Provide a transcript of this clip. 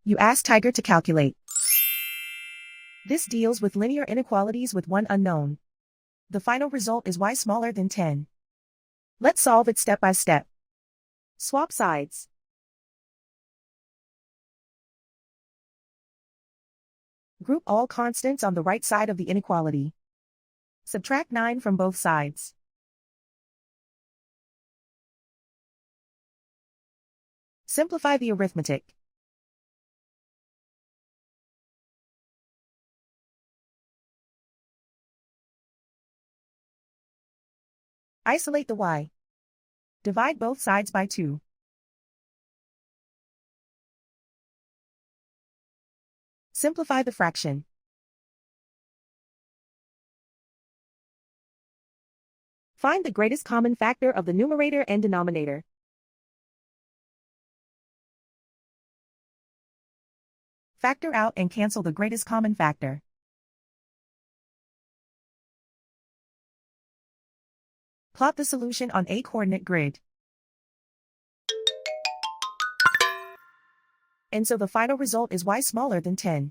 You ask Tiger to calculate. This deals with linear inequalities with one unknown. The final result is y smaller than 10. Let's solve it step by step. Swap sides. Group all constants on the right side of the inequality. Subtract 9 from both sides. Simplify the arithmetic. Isolate the y. Divide both sides by 2. Simplify the fraction. Find the greatest common factor of the numerator and denominator. Factor out and cancel the greatest common factor. Plot the solution on a coordinate grid. And so the final result is y smaller than 10.